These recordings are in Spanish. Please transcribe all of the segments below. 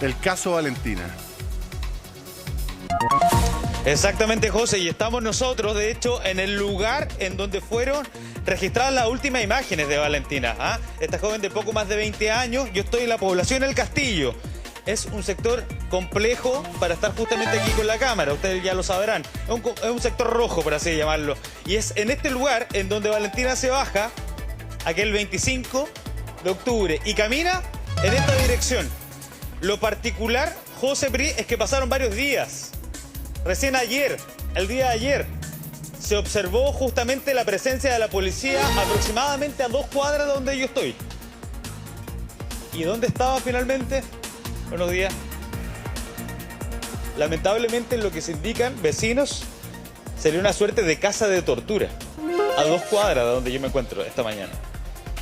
el caso Valentina. Exactamente, José, y estamos nosotros, de hecho, en el lugar en donde fueron registradas las últimas imágenes de Valentina. Esta joven de poco más de 20 años, yo estoy en la población El Castillo. Es un sector complejo para estar justamente aquí con la cámara, ustedes ya lo sabrán. Es un sector rojo, por así llamarlo. Y es en este lugar en donde Valentina se baja, aquel 25 de octubre, y camina en esta dirección. Lo particular, José Pri, es que pasaron varios días. Recién ayer, el día de ayer, se observó justamente la presencia de la policía aproximadamente a 2 cuadras de donde yo estoy. ¿Y dónde estaba finalmente? Buenos días. Lamentablemente, lo que se indican vecinos sería una suerte de casa de tortura a 2 cuadras de donde yo me encuentro esta mañana.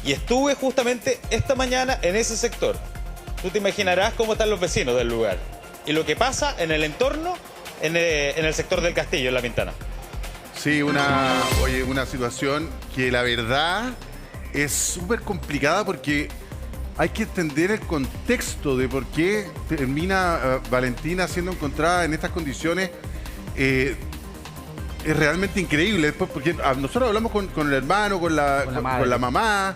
Y estuve justamente esta mañana en ese sector. Tú te imaginarás cómo están los vecinos del lugar y lo que pasa en el entorno, en el sector del Castillo, en La Pintana. Sí, una situación que la verdad es súper complicada porque hay que entender el contexto de por qué termina Valentina siendo encontrada en estas condiciones. Es realmente increíble, después, porque nosotros hablamos con el hermano, con la mamá.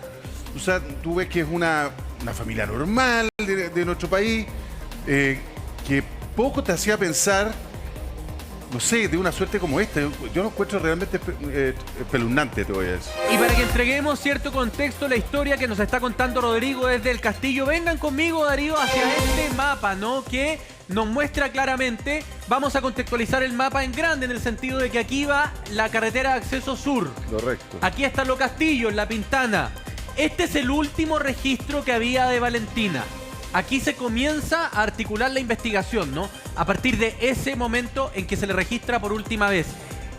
O sea, tú ves que es una familia normal de nuestro país, que poco te hacía pensar, no sé, de una suerte como esta. Yo lo encuentro realmente espeluznante, te voy a decir. Y para que entreguemos cierto contexto, la historia que nos está contando Rodrigo desde el Castillo, vengan conmigo, Darío, hacia este mapa, ¿no? Que nos muestra claramente, vamos a contextualizar el mapa en grande, en el sentido de que aquí va la carretera de acceso sur. Correcto. Aquí está Lo Castillo, en La Pintana. Este es el último registro que había de Valentina. Aquí se comienza a articular la investigación, ¿no? A partir de ese momento en que se le registra por última vez.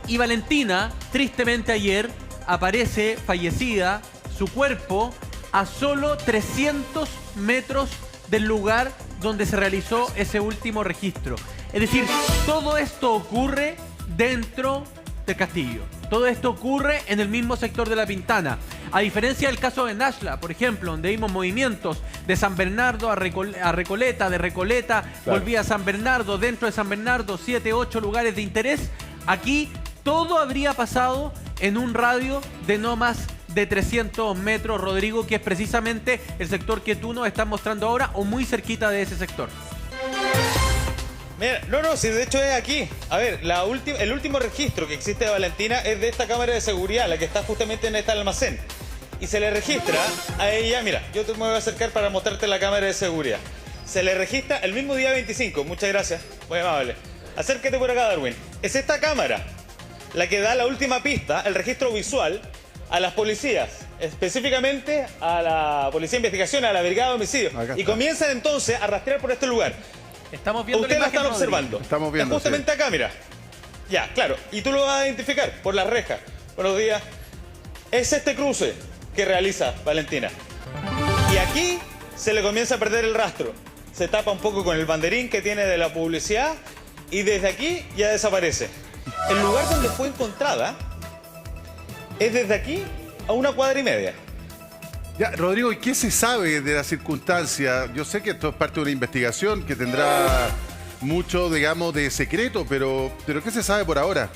Y Valentina, tristemente ayer, aparece fallecida, su cuerpo, a solo 300 metros del lugar donde se realizó ese último registro. Es decir, todo esto ocurre dentro del Castillo. Todo esto ocurre en el mismo sector de La Pintana. A diferencia del caso de Nashla, por ejemplo, donde vimos movimientos de San Bernardo a Recoleta, de Recoleta, claro, volvía a San Bernardo, dentro de San Bernardo, 7, 8 lugares de interés. Aquí todo habría pasado en un radio de no más de 300 metros, Rodrigo, que es precisamente el sector que tú nos estás mostrando ahora, o muy cerquita de ese sector. Mira, no, sí, de hecho es aquí. A ver, el último registro que existe de Valentina es de esta cámara de seguridad, la que está justamente en este almacén. Y se le registra a ella, mira, yo te me voy a acercar para mostrarte la cámara de seguridad. Se le registra el mismo día 25, muchas gracias, muy amable. Acércate por acá, Darwin. Es esta cámara la que da la última pista, el registro visual, a las policías, específicamente a la Policía de Investigación, a la Brigada de Homicidios. Y comienzan entonces a rastrear por este lugar. Estamos viendo ustedes la están observando. Estamos viendo. Es justamente acá, mira. Ya, claro. Y tú lo vas a identificar por la reja. Buenos días. Es este cruce que realiza Valentina. Y aquí se le comienza a perder el rastro. Se tapa un poco con el banderín que tiene de la publicidad y desde aquí ya desaparece. El lugar donde fue encontrada es desde aquí a 1,5 cuadras. Ya, Rodrigo, ¿y qué se sabe de la circunstancia? Yo sé que esto es parte de una investigación que tendrá mucho, digamos, de secreto, pero ¿qué se sabe por ahora?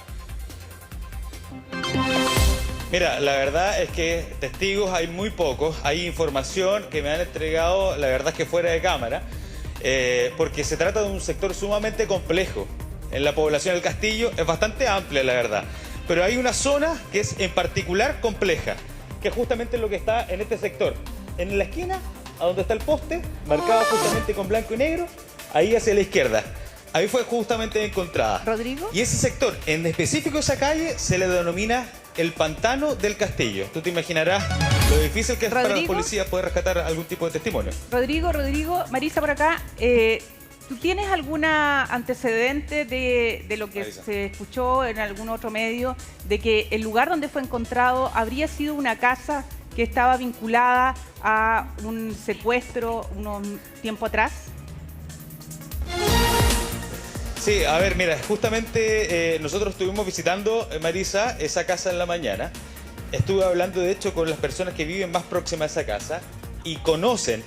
Mira, la verdad es que testigos hay muy pocos. Hay información que me han entregado, la verdad es que fuera de cámara, porque se trata de un sector sumamente complejo. En la población del Castillo es bastante amplia, la verdad. Pero hay una zona que es en particular compleja, que es justamente lo que está en este sector. En la esquina, a donde está el poste, marcado justamente con blanco y negro, ahí hacia la izquierda. Ahí fue justamente encontrada. ¿Rodrigo? Y ese sector, en específico esa calle, se le denomina el Pantano del Castillo. Tú te imaginarás lo difícil que es para los policías poder rescatar algún tipo de testimonio. Rodrigo, Marisa por acá. ¿Tú tienes alguna antecedente de lo que Marisa se escuchó en algún otro medio, de que el lugar donde fue encontrado habría sido una casa que estaba vinculada a un secuestro unos tiempo atrás? Sí, a ver, mira, justamente nosotros estuvimos visitando, Marisa, esa casa en la mañana. Estuve hablando, de hecho, con las personas que viven más próximas a esa casa y conocen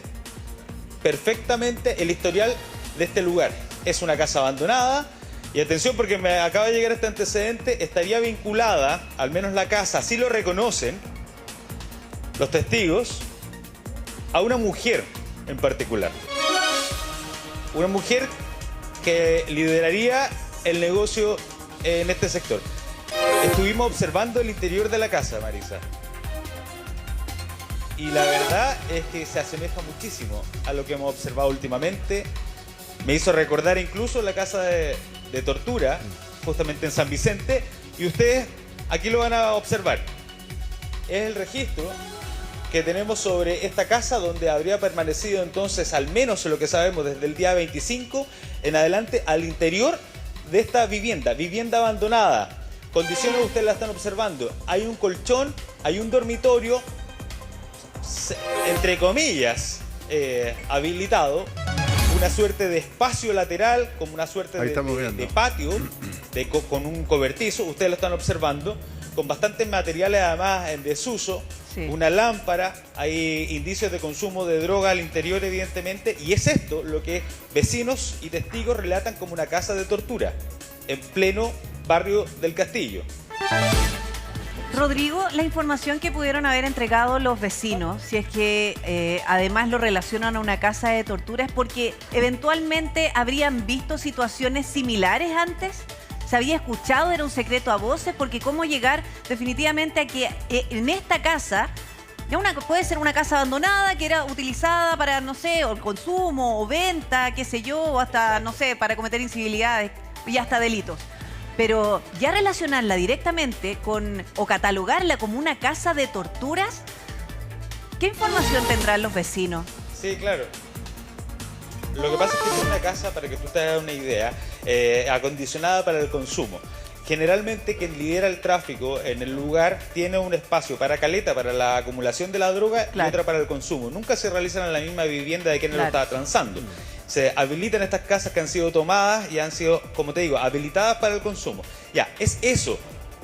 perfectamente el historial de este lugar. Es una casa abandonada. Y atención, porque me acaba de llegar este antecedente, estaría vinculada, al menos la casa, así lo reconocen los testigos, a una mujer en particular. Una mujer que lideraría el negocio en este sector. Estuvimos observando el interior de la casa, Marisa. Y la verdad es que se asemeja muchísimo a lo que hemos observado últimamente. Me hizo recordar incluso la casa de tortura, justamente en San Vicente. Y ustedes aquí lo van a observar. Es el registro que tenemos sobre esta casa, donde habría permanecido entonces, al menos en lo que sabemos, desde el día 25 en adelante, al interior de esta vivienda abandonada. Condiciones ustedes la están observando. Hay un colchón, hay un dormitorio, entre comillas, habilitado, una suerte de espacio lateral, como una suerte de patio, con un cobertizo, ustedes lo están observando, con bastantes materiales además en desuso, sí. Una lámpara, hay indicios de consumo de droga al interior evidentemente, y es esto lo que vecinos y testigos relatan como una casa de tortura, en pleno barrio del Castillo. Rodrigo, la información que pudieron haber entregado los vecinos, si es que además lo relacionan a una casa de tortura, es porque eventualmente habrían visto situaciones similares antes. ¿Se había escuchado? ¿Era un secreto a voces? Porque cómo llegar definitivamente a que en esta casa, puede ser una casa abandonada que era utilizada para, no sé, o consumo o venta, qué sé yo, o hasta, no sé, para cometer incivilidades y hasta delitos. Pero ya relacionarla directamente con, o catalogarla como una casa de torturas, ¿qué información tendrán los vecinos? Sí, claro. Lo que pasa es que es una casa, para que tú te hagas una idea, acondicionada para el consumo. Generalmente quien lidera el tráfico en el lugar tiene un espacio para caleta, para la acumulación de la droga, claro, y otra para el consumo. Nunca se realizan en la misma vivienda de quien lo está transando. Se habilitan estas casas que han sido tomadas y han sido, como te digo, habilitadas para el consumo. Ya, es eso,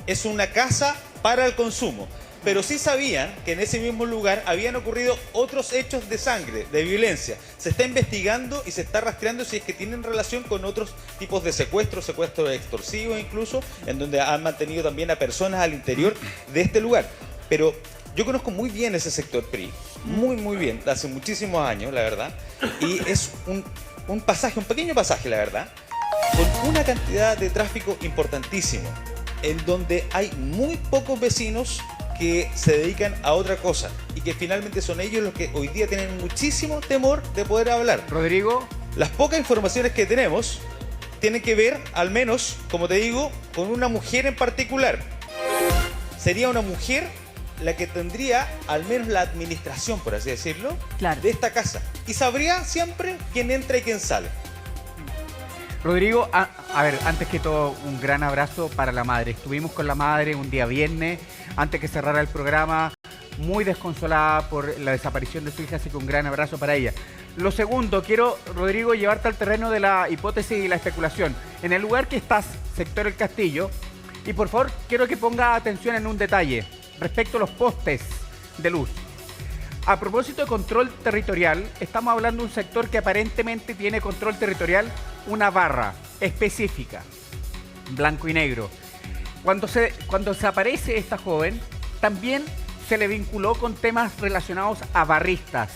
es una casa para el consumo. Pero sí sabían que en ese mismo lugar habían ocurrido otros hechos de sangre, de violencia. Se está investigando y se está rastreando si es que tienen relación con otros tipos de secuestros extorsivos incluso, en donde han mantenido también a personas al interior de este lugar. Pero yo conozco muy bien ese sector PRI, muy bien, hace muchísimos años, la verdad. Y es un pasaje, un pequeño pasaje, la verdad, con una cantidad de tráfico importantísimo, en donde hay muy pocos vecinos que se dedican a otra cosa y que finalmente son ellos los que hoy día tienen muchísimo temor de poder hablar. Rodrigo. Las pocas informaciones que tenemos tienen que ver, al menos, como te digo, con una mujer en particular. Sería una mujer la que tendría al menos la administración, por así decirlo, claro, de esta casa. Y sabría siempre quién entra y quién sale. Rodrigo, a ver, antes que todo, un gran abrazo para la madre. Estuvimos con la madre un día viernes, antes que cerrara el programa, muy desconsolada por la desaparición de su hija, así que un gran abrazo para ella. Lo segundo, quiero, Rodrigo, llevarte al terreno de la hipótesis y la especulación. En el lugar que estás, sector El Castillo, y por favor, quiero que ponga atención en un detalle respecto a los postes de luz. A propósito de control territorial, estamos hablando de un sector que aparentemente tiene control territorial, una barra específica, blanco y negro. Cuando se aparece esta joven, también se le vinculó con temas relacionados a barristas.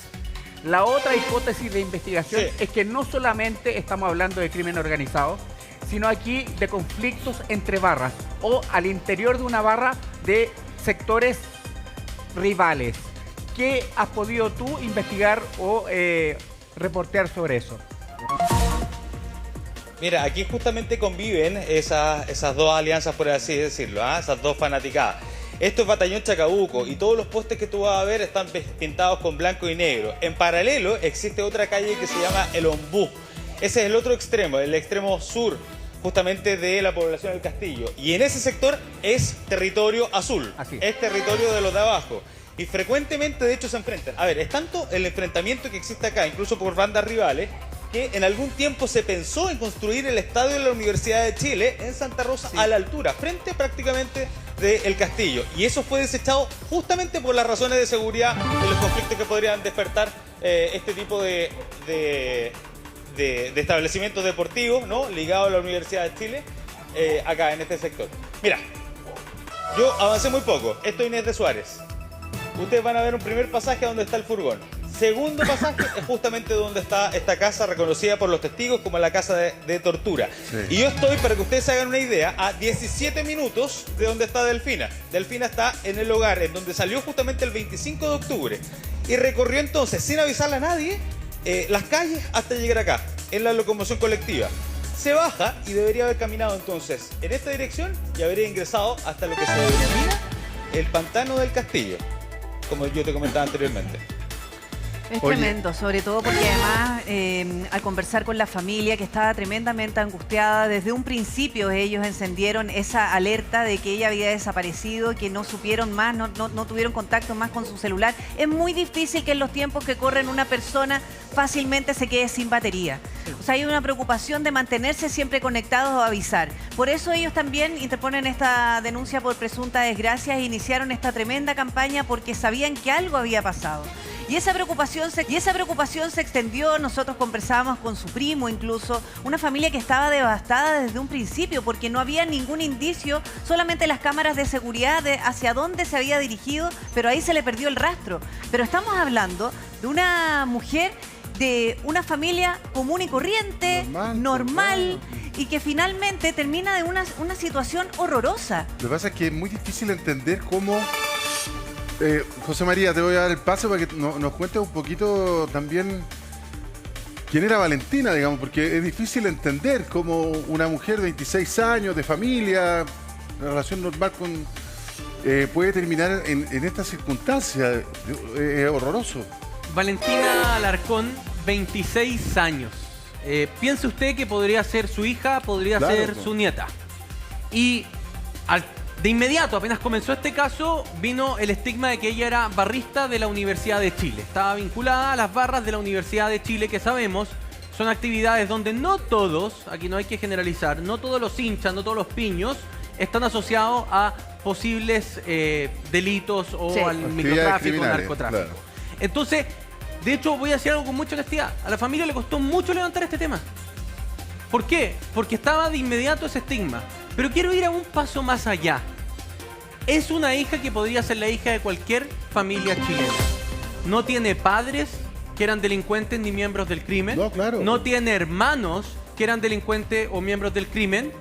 La otra hipótesis de investigación es que no solamente estamos hablando de crimen organizado, sino aquí de conflictos entre barras o al interior de una barra de sectores rivales. ¿Qué has podido tú investigar o reportear sobre eso? Mira, aquí justamente conviven esas dos alianzas, por así decirlo, esas dos fanaticadas. Esto es Batallón Chacabuco y todos los postes que tú vas a ver están pintados con blanco y negro. En paralelo existe otra calle que se llama El Ombú. Ese es el otro extremo, el extremo sur, justamente de la población del Castillo. Y en ese sector es territorio azul, es territorio de los de abajo. Y frecuentemente, de hecho, se enfrentan. A ver, es tanto el enfrentamiento que existe acá, incluso por bandas rivales, que en algún tiempo se pensó en construir el estadio de la Universidad de Chile en Santa Rosa, a la altura, frente prácticamente del Castillo. Y eso fue desechado justamente por las razones de seguridad de los conflictos que podrían despertar este tipo de de establecimientos deportivos, ¿no? Ligados a la Universidad de Chile, acá en este sector. Mira, yo avancé muy poco. Esto es Inés de Suárez. Ustedes van a ver un primer pasaje donde está el furgón. Segundo pasaje es justamente donde está esta casa reconocida por los testigos como la casa de tortura. Sí. Y yo estoy, para que ustedes se hagan una idea, a 17 minutos de donde está Delfina. Delfina está en el hogar, en donde salió justamente el 25 de octubre. Y recorrió entonces, sin avisarle a nadie, las calles hasta llegar acá, en la locomoción colectiva. Se baja y debería haber caminado entonces en esta dirección y habría ingresado hasta lo que se denomina el Pantano del Castillo, como yo te comentaba anteriormente. Es Oye. tremendo, sobre todo porque además al conversar con la familia que estaba tremendamente angustiada, desde un principio ellos encendieron esa alerta de que ella había desaparecido, que no supieron más, no tuvieron contacto más con su celular. Es muy difícil que en los tiempos que corren una persona fácilmente se quede sin batería. O sea, hay una preocupación de mantenerse siempre conectados o avisar. Por eso ellos también interponen esta denuncia por presunta desgracia e iniciaron esta tremenda campaña porque sabían que algo había pasado. Y esa preocupación se extendió, nosotros conversábamos con su primo incluso, una familia que estaba devastada desde un principio porque no había ningún indicio, solamente las cámaras de seguridad de hacia dónde se había dirigido, pero ahí se le perdió el rastro. Pero estamos hablando de una mujer de una familia común y corriente, normal y que finalmente termina de una situación horrorosa. Lo que pasa es que es muy difícil entender cómo... José María, te voy a dar el paso para que nos cuentes un poquito también quién era Valentina, digamos, porque es difícil entender cómo una mujer de 26 años, de familia, una relación normal con... puede terminar en estas circunstancias. Es horroroso. Valentina Alarcón, 26 años. Piense usted que podría ser su hija, podría Claro, ser pues. su nieta. Y de inmediato, apenas comenzó este caso, vino el estigma de que ella era barrista de la Universidad de Chile. Estaba vinculada a las barras de la Universidad de Chile, que sabemos son actividades donde no todos, aquí no hay que generalizar, no todos los hinchas, no todos los piños están asociados a posibles delitos o Sí. al Actividades microtráfico, criminales, narcotráfico. claro. Entonces, de hecho, voy a decir algo con mucha honestidad. A la familia le costó mucho levantar este tema. ¿Por qué? Porque estaba de inmediato ese estigma. Pero quiero ir a un paso más allá. Es una hija que podría ser la hija de cualquier familia chilena. No tiene padres que eran delincuentes ni miembros del crimen. No, claro. No tiene hermanos que eran delincuentes o miembros del crimen.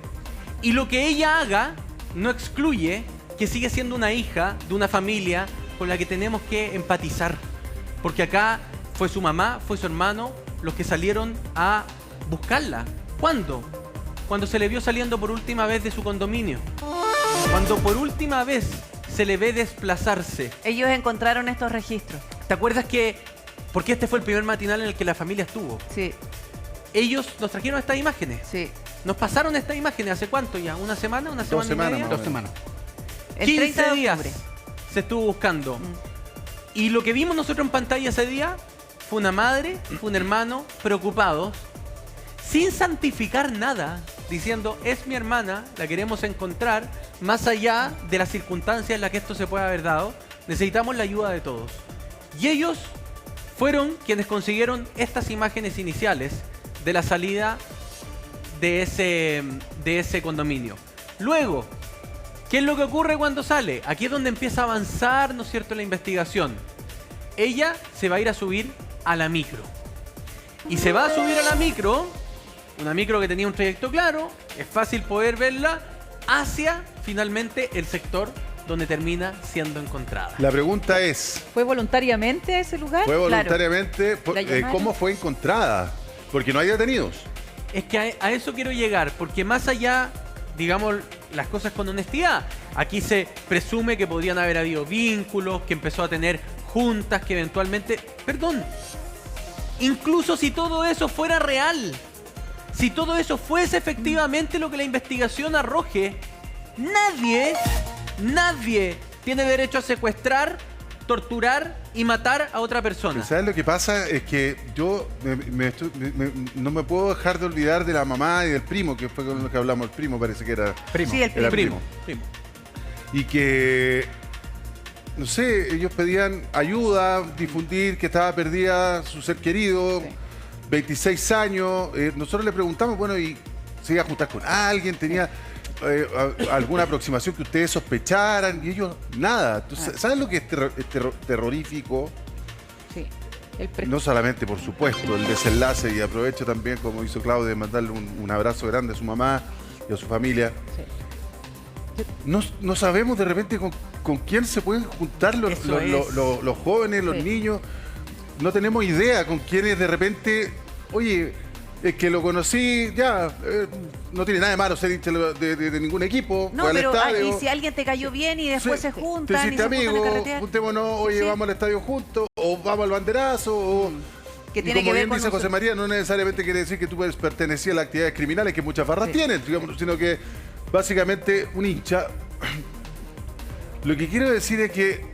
Y lo que ella haga no excluye que sigue siendo una hija de una familia con la que tenemos que empatizar. Porque acá fue su mamá, fue su hermano los que salieron a buscarla. ¿Cuándo? Cuando se le vio saliendo por última vez de su condominio. Cuando por última vez se le ve desplazarse. Ellos encontraron estos registros. ¿Te acuerdas que... Porque este fue el primer matinal en el que la familia estuvo. Sí, Ellos nos trajeron estas imágenes. sí. Nos pasaron estas imágenes ¿hace cuánto ya? ¿Una semana? ¿Una semana y semanas, media? más o 2 semanas. El 15 30 de días octubre. se estuvo buscando. Y lo que vimos nosotros en pantalla ese día fue una madre, fue un hermano preocupados, sin santificar nada, diciendo, es mi hermana, la queremos encontrar, más allá de las circunstancias en las que esto se puede haber dado, necesitamos la ayuda de todos. Y ellos fueron quienes consiguieron estas imágenes iniciales de la salida de ese condominio. Luego, ¿qué es lo que ocurre cuando sale? Aquí es donde empieza a avanzar, ¿no es cierto?, la investigación. Ella se va a ir a subir a la micro. Y se va a subir a la micro, una micro que tenía un trayecto claro, es fácil poder verla, hacia finalmente el sector donde termina siendo encontrada. La pregunta es, ¿Fue voluntariamente a ese lugar? ¿fue voluntariamente? ¿La llamaron? ¿Cómo fue encontrada? Porque no hay detenidos. Es que a eso quiero llegar, porque más allá, digamos, las cosas con honestidad, aquí se presume que podrían haber habido vínculos, que empezó a tener juntas, que eventualmente... Perdón, incluso si todo eso fuera real, si todo eso fuese efectivamente lo que la investigación arroje, nadie tiene derecho a secuestrar, torturar y matar a otra persona. ¿Sabes lo que pasa? Es que yo no me puedo dejar de olvidar de la mamá y del primo, que fue con lo que hablamos, el primo parece que era. Primo. Sí, el Era primo. Primo. Y que, no sé, ellos pedían ayuda, difundir que estaba perdida su ser querido. 26 años. Nosotros le preguntamos, bueno, ¿y se iba a juntar con alguien? ¿Tenía alguna aproximación que ustedes sospecharan? Y ellos, nada. Entonces, ¿saben lo que es terrorífico? Sí. No solamente, por supuesto, el desenlace, y aprovecho también, como hizo Claudio, de mandarle un abrazo grande a su mamá y a su familia. Sí. No sabemos de repente con quién se pueden juntar los jóvenes, los niños. No tenemos idea con quiénes de repente, oye, es que lo conocí, ya, no tiene nada de malo ser hincha de ningún equipo. No, fue al pero estadio. y si alguien te cayó bien y después se Te juntan y hiciste se juntan a amigo, carretear. juntémonos, oye, Sí. vamos al estadio juntos, o vamos al banderazo, o... Que Y tiene como que ver bien con dice José nosotros. María, no necesariamente quiere decir que tú puedes pertenecer a las actividades criminales que muchas barras Sí. tienen, digamos, sino que básicamente un hincha. Lo que quiero decir es que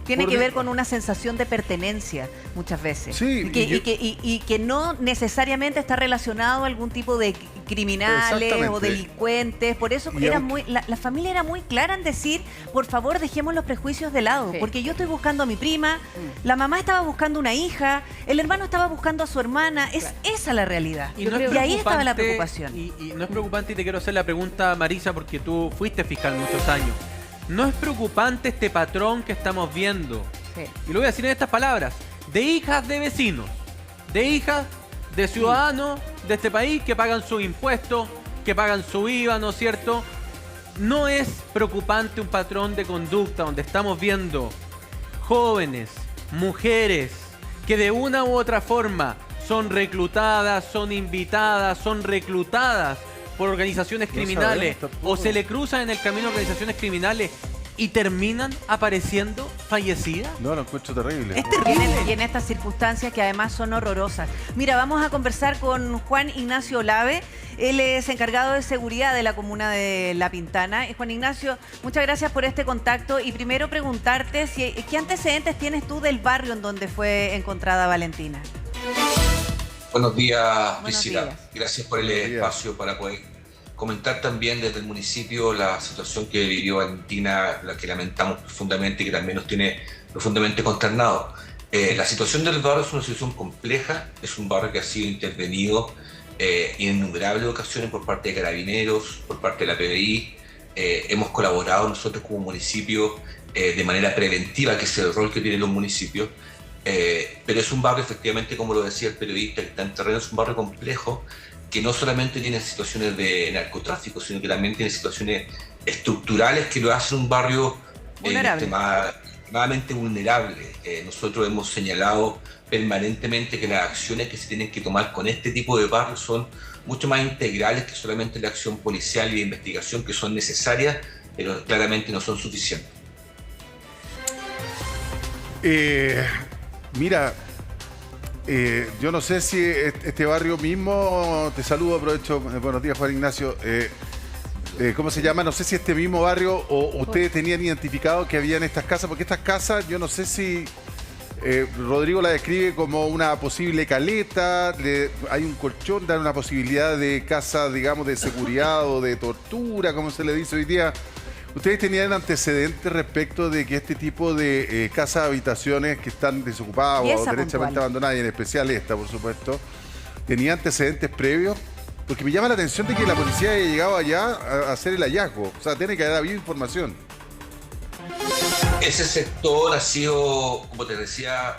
Tiene por que de- ver con una sensación de pertenencia muchas veces. Sí, y que no necesariamente está relacionado a algún tipo de criminales o Exactamente. delincuentes. Por eso Y era aunque- la familia era muy clara en decir, por favor, dejemos los prejuicios de lado. Sí. Porque yo estoy buscando a mi prima, la mamá estaba buscando una hija, el hermano estaba buscando a su hermana. Es esa la realidad. Y, no es Y ahí estaba la preocupante, preocupación. Y no es preocupante, y te quiero hacer la pregunta, Marisa, porque tú fuiste fiscal muchos años. ¿No es preocupante este patrón que estamos viendo? Sí. Y lo voy a decir en estas palabras. De hijas de vecinos, de hijas de ciudadanos de este país que pagan sus impuestos, que pagan su IVA, ¿no es cierto? ¿No es preocupante un patrón de conducta donde estamos viendo jóvenes, mujeres, que de una u otra forma son reclutadas, son invitadas, son reclutadas por organizaciones No criminales sabemos tampoco. o se le cruzan en el camino organizaciones criminales y terminan apareciendo fallecidas? no, lo encuentro terrible. Es terrible. Y en estas circunstancias que además son horrorosas. Mira, vamos a conversar con Juan Ignacio Olave. Él es encargado de seguridad de la comuna de La Pintana. Juan Ignacio, muchas gracias por este contacto. Y primero preguntarte qué antecedentes tienes tú del barrio en donde fue encontrada Valentina. Buenos días, Buenos Priscila. días. Gracias por el Buenos días. espacio para poder comentar también desde el municipio la situación que vivió Valentina, la que lamentamos profundamente y que también nos tiene profundamente consternados. La situación del barrio es una situación compleja, es un barrio que ha sido intervenido en innumerables ocasiones por parte de Carabineros, por parte de la PDI. Hemos colaborado nosotros como municipio de manera preventiva, que es el rol que tienen los municipios. Pero es un barrio, efectivamente, como lo decía el periodista que está en terreno, es un barrio complejo que no solamente tiene situaciones de narcotráfico, sino que también tiene situaciones estructurales que lo hacen un barrio Vulnerable. extremadamente vulnerable. Nosotros hemos señalado permanentemente que las acciones que se tienen que tomar con este tipo de barrios son mucho más integrales que solamente la acción policial y de investigación, que son necesarias, pero claramente no son suficientes. Mira, yo no sé si este barrio mismo, te saludo, aprovecho, buenos días Juan Ignacio, ¿cómo se llama? No sé si este mismo barrio o ustedes tenían identificado que habían estas casas, porque estas casas yo no sé si Rodrigo la describe como una posible caleta, hay un colchón, dan una posibilidad de casa, digamos, de seguridad o de tortura, como se le dice hoy día. ¿Ustedes tenían antecedentes respecto de que este tipo de casas, habitaciones que están desocupadas Y o esa derechamente puntual. abandonadas, y en especial esta, por supuesto, tenían antecedentes previos? Porque me llama la atención de que la policía haya llegado allá a hacer el hallazgo. O sea, tiene que haber habido información. Ese sector ha sido, como te decía,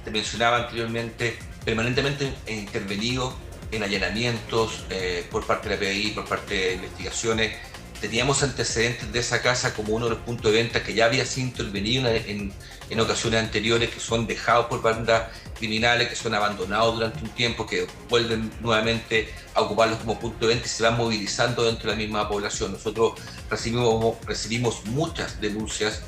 te mencionaba anteriormente, permanentemente intervenido en allanamientos por parte de la PDI, por parte de investigaciones. Teníamos antecedentes de esa casa como uno de los puntos de venta que ya había sido intervenido en ocasiones anteriores, que son dejados por bandas criminales, que son abandonados durante un tiempo, que vuelven nuevamente a ocuparlos como punto de venta y se van movilizando dentro de la misma población. Nosotros recibimos muchas denuncias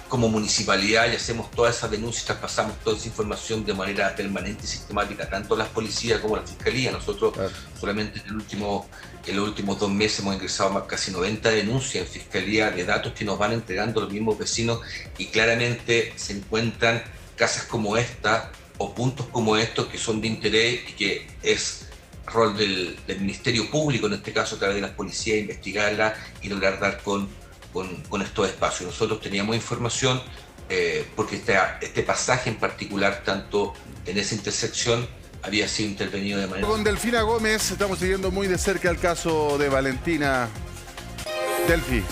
como municipalidad y hacemos todas esas denuncias, traspasamos toda esa información de manera permanente y sistemática, tanto las policías como la fiscalía. Nosotros solamente en los últimos 2 meses hemos ingresado casi 90 denuncias en fiscalía de datos que nos van entregando los mismos vecinos, y claramente se encuentran casas como esta o puntos como estos que son de interés y que es rol del Ministerio Público, en este caso a través de las policías, investigarla y lograr dar con estos espacios. Nosotros teníamos información, porque este pasaje en particular, tanto en esa intersección, había sido intervenido de manera... Con Delfina Gómez estamos siguiendo muy de cerca el caso de Valentina. Delfi.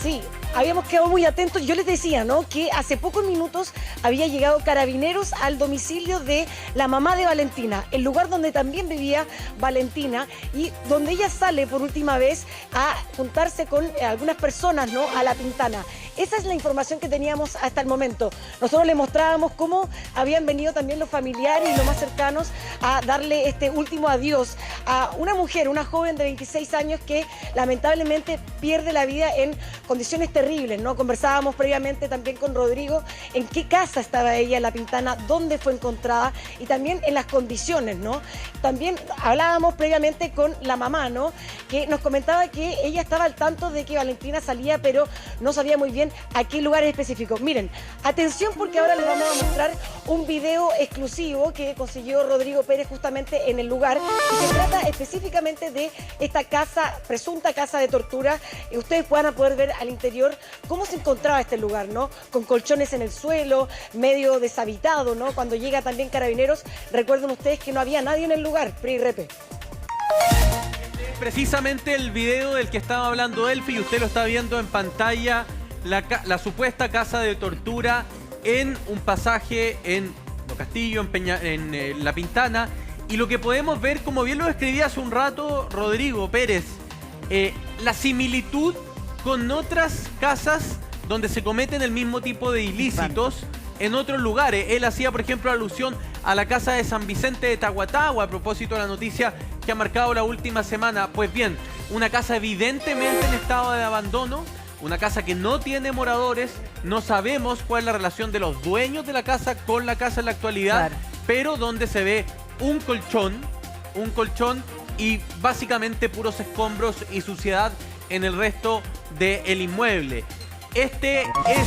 Sí, habíamos quedado muy atentos. Yo les decía, ¿no?, que hace pocos minutos había llegado Carabineros al domicilio de la mamá de Valentina, el lugar donde también vivía Valentina y donde ella sale por última vez a juntarse con algunas personas, ¿no?, a La Pintana. Esa es la información que teníamos hasta el momento. Nosotros le mostrábamos cómo habían venido también los familiares y los más cercanos a darle este último adiós a una mujer, una joven de 26 años que lamentablemente pierde la vida en condiciones terribles, ¿no? Conversábamos previamente también con Rodrigo en qué casa estaba ella en La Pintana, dónde fue encontrada y también en las condiciones, ¿no? También hablábamos previamente con la mamá, ¿no?, que nos comentaba que ella estaba al tanto de que Valentina salía, pero no sabía muy bien a qué lugares específicos. Miren, atención porque ahora les vamos a mostrar un video exclusivo que consiguió Rodrigo Pérez justamente en el lugar y se trata específicamente de esta casa, presunta casa de tortura. Ustedes van a poder ver al interior cómo se encontraba este lugar, ¿no? Con colchones en el suelo, medio deshabitado, ¿no? Cuando llega también Carabineros, recuerden ustedes que no había nadie en el lugar, Pri Repe. Precisamente el video del que estaba hablando Delfi y usted lo está viendo en pantalla. La supuesta casa de tortura en un pasaje en Lo Castillo, en La Pintana. Y lo que podemos ver, como bien lo describía hace un rato Rodrigo Pérez, la similitud con otras casas donde se cometen el mismo tipo de ilícitos en otros lugares. Él hacía, por ejemplo, alusión a la casa de San Vicente de Tahuatahua, a propósito de la noticia que ha marcado la última semana. Pues bien, una casa evidentemente en estado de abandono, una casa que no tiene moradores, no sabemos cuál es la relación de los dueños de la casa con la casa en la actualidad, claro, pero donde se ve un colchón y básicamente puros escombros y suciedad en el resto del inmueble. Este es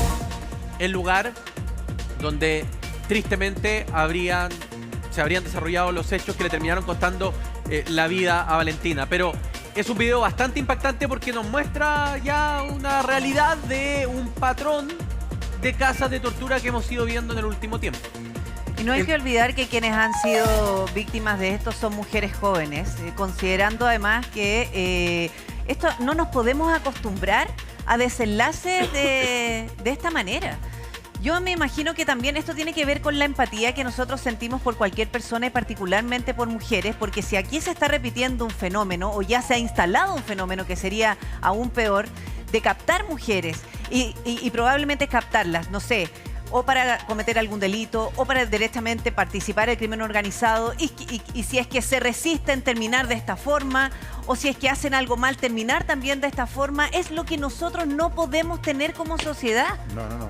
el lugar donde tristemente se habrían desarrollado los hechos que le terminaron costando la vida a Valentina. Pero es un video bastante impactante porque nos muestra ya una realidad de un patrón de casas de tortura que hemos ido viendo en el último tiempo. Y no hay que olvidar que quienes han sido víctimas de esto son mujeres jóvenes, considerando además que esto no nos podemos acostumbrar a desenlaces de esta manera. Yo me imagino que también esto tiene que ver con la empatía que nosotros sentimos por cualquier persona y particularmente por mujeres, porque si aquí se está repitiendo un fenómeno o ya se ha instalado un fenómeno que sería aún peor, de captar mujeres y probablemente captarlas, no sé, o para cometer algún delito o para directamente participar del crimen organizado y si es que se resisten terminar de esta forma o si es que hacen algo mal terminar también de esta forma, es lo que nosotros no podemos tener como sociedad. No.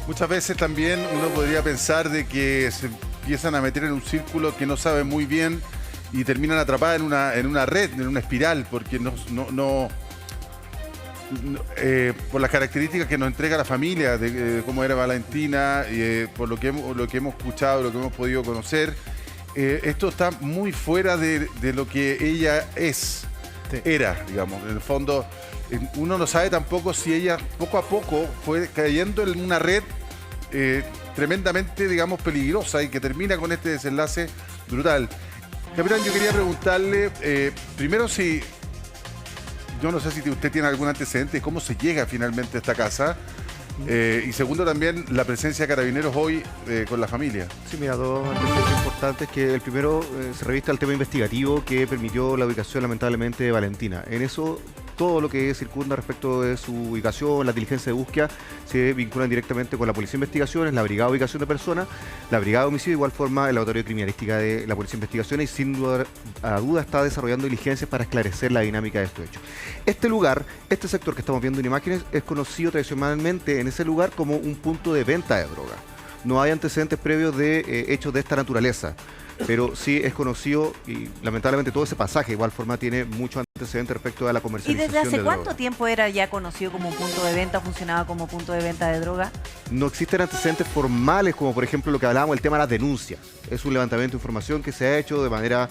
Muchas veces también uno podría pensar de que se empiezan a meter en un círculo que no saben muy bien y terminan atrapadas en una red, en una espiral, porque por las características que nos entrega la familia, de cómo era Valentina, por lo que hemos escuchado, lo que hemos podido conocer, esto está muy fuera de lo que ella era, digamos. En el fondo, uno no sabe tampoco si ella poco a poco fue cayendo en una red tremendamente, digamos, peligrosa y que termina con este desenlace brutal. Capitán, yo quería preguntarle, primero si... Yo no sé si usted tiene algún antecedente de cómo se llega finalmente a esta casa. Y segundo, también la presencia de Carabineros hoy con la familia. Sí, mira, dos antecedentes importantes. Que el primero se revista el tema investigativo que permitió la ubicación, lamentablemente, de Valentina. En eso, todo lo que circunda respecto de su ubicación, la diligencia de búsqueda, se vinculan directamente con la Policía de Investigaciones, la Brigada de Ubicación de Personas, la Brigada de Homicidio, de igual forma el Laboratorio de Criminalística de la Policía de Investigaciones, y sin duda está desarrollando diligencias para esclarecer la dinámica de estos hechos. Este lugar, este sector que estamos viendo en imágenes, es conocido tradicionalmente en ese lugar como un punto de venta de droga. No hay antecedentes previos de hechos de esta naturaleza, pero sí es conocido y lamentablemente todo ese pasaje de igual forma tiene mucho antecedente respecto a la comercialización de droga. ¿Y desde hace cuánto tiempo era ya conocido como un punto de venta, funcionaba como punto de venta de droga? No existen antecedentes formales como por ejemplo lo que hablábamos, el tema de las denuncias. Es un levantamiento de información que se ha hecho de manera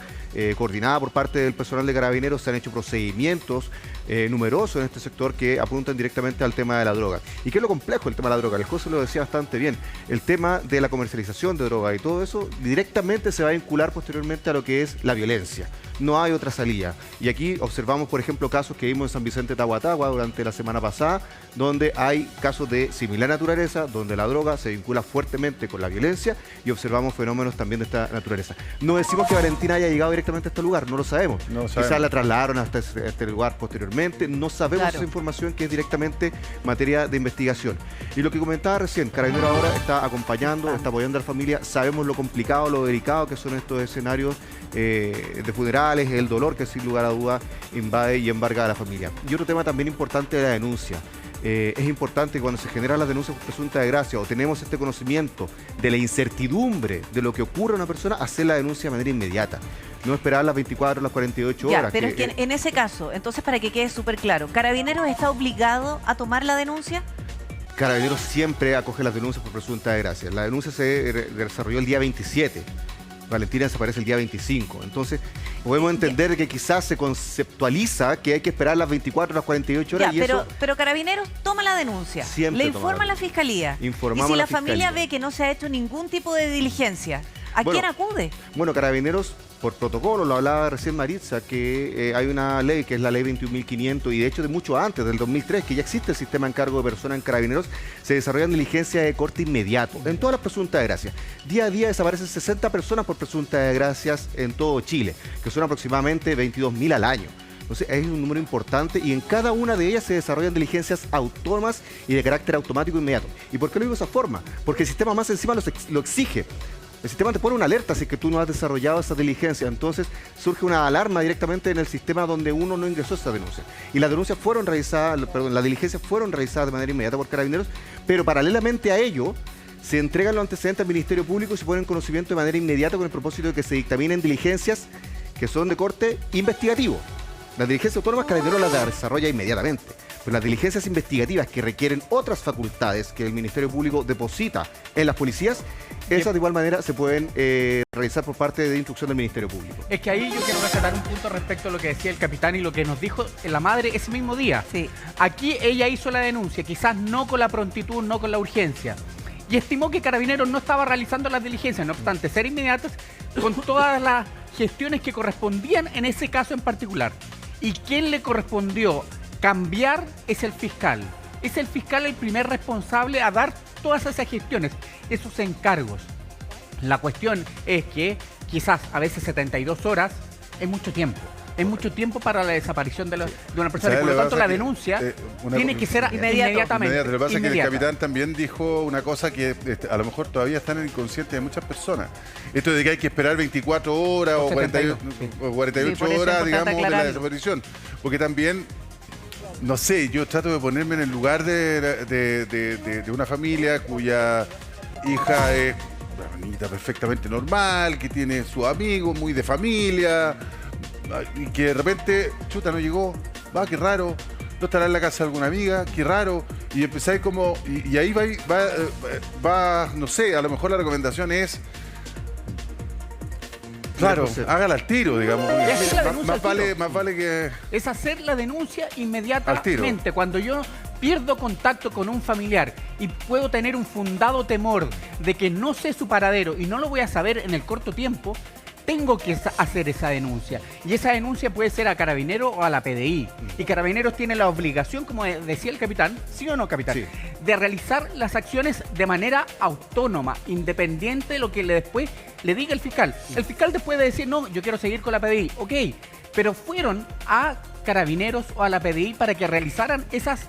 coordinada por parte del personal de Carabineros, se han hecho procedimientos numerosos en este sector que apuntan directamente al tema de la droga. ¿Y qué es lo complejo del tema de la droga? El José lo decía bastante bien. El tema de la comercialización de droga y todo eso directamente se va a vincular posteriormente a lo que es la violencia. No hay otra salida. Y aquí observamos, por ejemplo, casos que vimos en San Vicente Tahuatahua durante la semana pasada, donde hay casos de similar naturaleza, donde la droga se vincula fuertemente con la violencia y observamos fenómenos también de esta naturaleza. No decimos que Valentina haya llegado directamente a este lugar, no lo sabemos. Quizás la trasladaron hasta este lugar posteriormente, no sabemos esa información que es directamente materia de investigación. Y lo que comentaba recién, Carabineros ahora está acompañando, está apoyando a la familia, sabemos lo complicado, lo delicado que son estos escenarios de funerales, el dolor que sin lugar a duda invade y embarga a la familia. Y otro tema también importante de la denuncia. Es importante que cuando se generan las denuncias por presunta desgracia o tenemos este conocimiento de la incertidumbre de lo que ocurre a una persona, hacer la denuncia de manera inmediata. No esperar las 24 o las 48 horas. Pero es que en ese caso, entonces para que quede súper claro, ¿Carabineros está obligado a tomar la denuncia? Carabineros siempre acoge las denuncias por presunta desgracia. La denuncia se desarrolló el día 27. Valentina desaparece el día 25. Entonces, podemos entender que quizás se conceptualiza que hay que esperar las 24 o las 48 horas. Pero Carabineros toma la denuncia, le informa a la Fiscalía. Informamos y si a la la Fiscalía. familia ve que no se ha hecho ningún tipo de diligencia, ¿a quién acude? Bueno, Carabineros, por protocolo, lo hablaba recién Maritza, que hay una ley que es la ley 21.500 y de hecho de mucho antes, del 2003, que ya existe el sistema de encargo de personas en Carabineros, se desarrollan diligencias de corte inmediato en todas las presuntas desgracias. Día a día desaparecen 60 personas por presuntas desgracias en todo Chile, que son aproximadamente 22.000 al año. Entonces es un número importante y en cada una de ellas se desarrollan diligencias autónomas y de carácter automático inmediato. ¿Y por qué lo digo de esa forma? Porque el sistema más encima lo exige. El sistema te pone una alerta si es que tú no has desarrollado esa diligencia. Entonces surge una alarma directamente en el sistema donde uno no ingresó esa denuncia. Y las denuncias fueron realizadas, las diligencias fueron realizadas de manera inmediata por Carabineros, pero paralelamente a ello se entregan los antecedentes al Ministerio Público y se ponen en conocimiento de manera inmediata con el propósito de que se dictaminen diligencias que son de corte investigativo. Las diligencias autónomas Carabineros las desarrolla inmediatamente, pero las diligencias investigativas que requieren otras facultades que el Ministerio Público deposita en las policías, esas de igual manera se pueden realizar por parte de instrucción del Ministerio Público. Es que ahí yo quiero rescatar un punto respecto a lo que decía el capitán y lo que nos dijo la madre ese mismo día. Sí. Aquí ella hizo la denuncia, quizás no con la prontitud, no con la urgencia, y estimó que Carabineros no estaba realizando las diligencias, no obstante ser inmediatas con todas las gestiones que correspondían en ese caso en particular. ¿Y quién le correspondió cambiar? Es el fiscal. Es el fiscal el primer responsable a dar todas esas gestiones, esos encargos. La cuestión es que quizás a veces 72 horas es mucho tiempo. Es mucho tiempo para la desaparición de una persona. Y por lo tanto la denuncia tiene que ser inmediatamente. Lo que pasa es que el capitán también dijo una cosa que a lo mejor todavía está en el inconsciente de muchas personas. Esto de que hay que esperar 24 horas o 48 horas, digamos, de la desaparición. Porque también, no sé, yo trato de ponerme en el lugar de una familia cuya hija es una niñita perfectamente normal, que tiene sus amigos, muy de familia, y que de repente, chuta, no llegó, va, qué raro, no estará en la casa de alguna amiga, qué raro, y empezáis como, y ahí va, no sé, a lo mejor la recomendación es, claro, hágala al tiro, digamos. Más vale que... Es hacer la denuncia inmediatamente. Cuando yo pierdo contacto con un familiar y puedo tener un fundado temor de que no sé su paradero y no lo voy a saber en el corto tiempo, tengo que hacer esa denuncia. Y esa denuncia puede ser a Carabineros o a la PDI. Y Carabineros tiene la obligación, como decía el capitán, ¿sí o no, capitán? Sí. De realizar las acciones de manera autónoma, independiente de lo que después le diga el fiscal. El fiscal después de decir, no, yo quiero seguir con la PDI. Ok, pero fueron a Carabineros o a la PDI para que realizaran esas